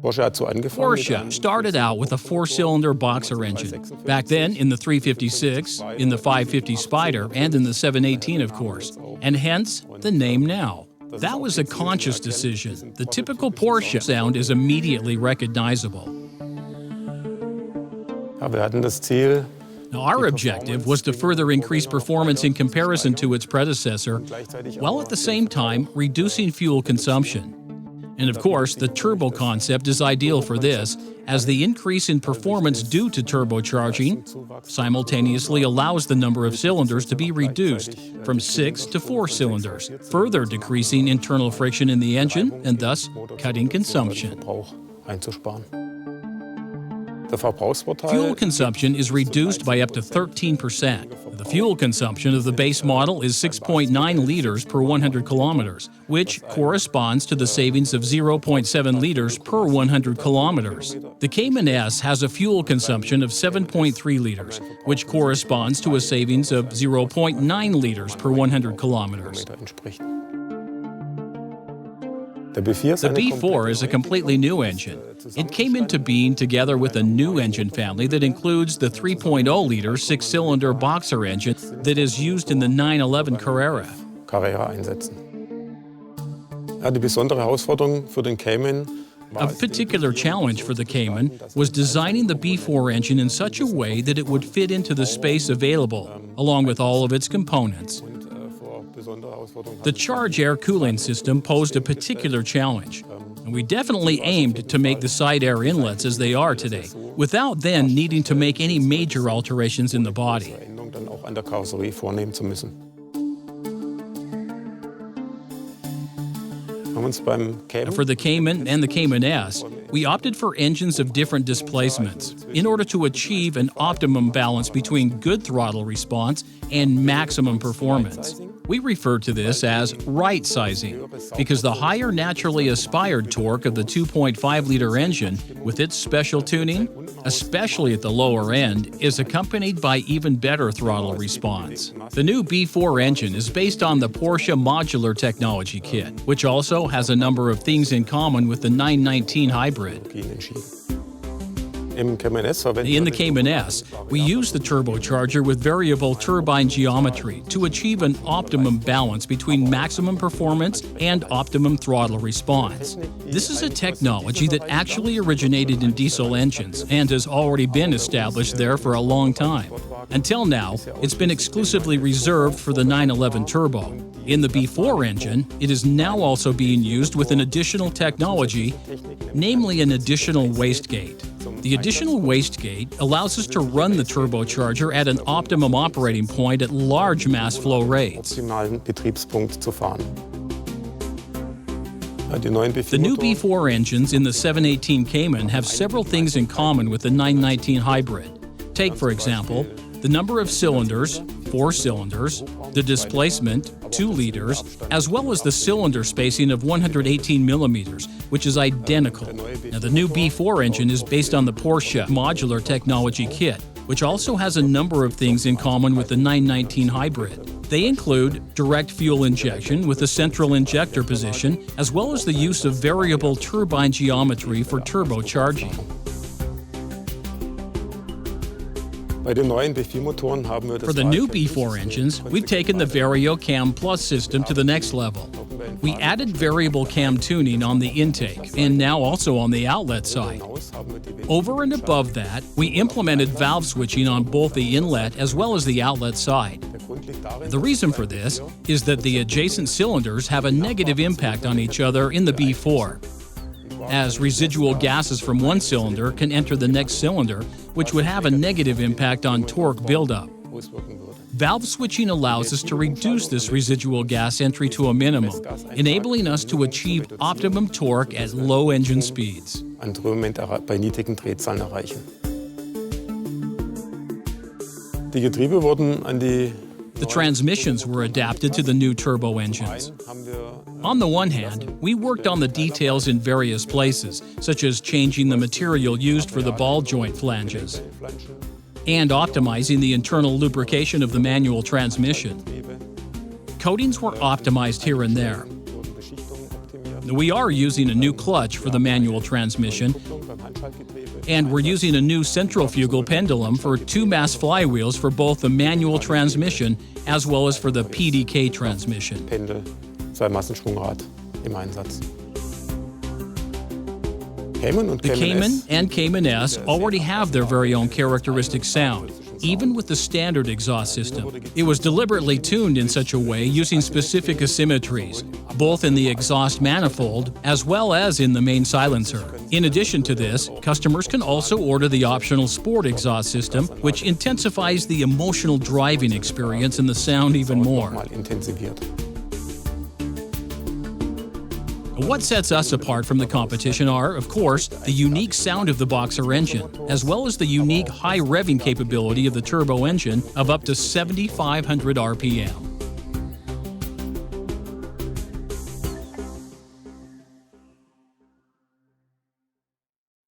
Porsche started out with a four-cylinder boxer engine. Back then, in the 356, in the 550 Spider, and in the 718, of course. And hence, the name now. That was a conscious decision. The typical Porsche sound is immediately recognizable. Now, our objective was to further increase performance in comparison to its predecessor, while at the same time reducing fuel consumption. And of course, the turbo concept is ideal for this, as the increase in performance due to turbocharging simultaneously allows the number of cylinders to be reduced from 6 to 4 cylinders, further decreasing internal friction in the engine and thus cutting consumption. Fuel consumption is reduced by up to 13%. The fuel consumption of the base model is 6.9 liters per 100 kilometers, which corresponds to the savings of 0.7 liters per 100 kilometers. The Cayman S has a fuel consumption of 7.3 liters, which corresponds to a savings of 0.9 liters per 100 kilometers. The B4 is a completely new engine. It came into being together with a new engine family that includes the 3.0-liter six-cylinder boxer engine that is used in the 911 Carrera. A particular challenge for the Cayman was designing the B4 engine in such a way that it would fit into the space available, along with all of its components. The charge air cooling system posed a particular challenge, and we definitely aimed to make the side air inlets as they are today, without then needing to make any major alterations in the body. For the Cayman and the Cayman S, we opted for engines of different displacements in order to achieve an optimum balance between good throttle response and maximum performance. We refer to this as right-sizing, because the higher naturally aspired torque of the 2.5-liter engine, with its special tuning, especially at the lower end, is accompanied by even better throttle response. The new B4 engine is based on the Porsche modular technology kit, which also has a number of things in common with the 919 hybrid. In the Cayman S, we use the turbocharger with variable turbine geometry to achieve an optimum balance between maximum performance and optimum throttle response. This is a technology that actually originated in diesel engines and has already been established there for a long time. Until now, it's been exclusively reserved for the 911 Turbo. In the B4 engine, it is now also being used with an additional technology, namely an additional wastegate. The additional wastegate allows us to run the turbocharger at an optimum operating point at large mass flow rates. The new B4 engines in the 718 Cayman have several things in common with the 919 hybrid. Take, for example, the number of cylinders, 4 cylinders, the displacement, 2 liters, as well as the cylinder spacing of 118 millimeters, which is identical. Now, the new B4 engine is based on the Porsche modular technology kit, which also has a number of things in common with the 919 hybrid. They include direct fuel injection with a central injector position, as well as the use of variable turbine geometry for turbocharging. For the new B4 engines, we've taken the Vario Cam Plus system to the next level. We added variable cam tuning on the intake and now also on the outlet side. Over and above that, we implemented valve switching on both the inlet as well as the outlet side. The reason for this is that the adjacent cylinders have a negative impact on each other in the B4, as residual gases from one cylinder can enter the next cylinder, which would have a negative impact on torque buildup. Valve switching allows us to reduce this residual gas entry to a minimum, enabling us to achieve optimum torque at low engine speeds. The transmissions were adapted to the new turbo engines. On the one hand, we worked on the details in various places, such as changing the material used for the ball joint flanges and optimizing the internal lubrication of the manual transmission. Coatings were optimized here and there. We are using a new clutch for the manual transmission, and we're using a new centrifugal pendulum for 2-mass flywheels for both the manual transmission as well as for the PDK transmission. Pendel, 2-Massenschwungrad im Einsatz. The Cayman and Cayman S already have their very own characteristic sound, even with the standard exhaust system. It was deliberately tuned in such a way using specific asymmetries, both in the exhaust manifold as well as in the main silencer. In addition to this, customers can also order the optional Sport exhaust system, which intensifies the emotional driving experience and the sound even more. What sets us apart from the competition are, of course, the unique sound of the Boxer engine, as well as the unique high revving capability of the turbo engine of up to 7,500 RPM.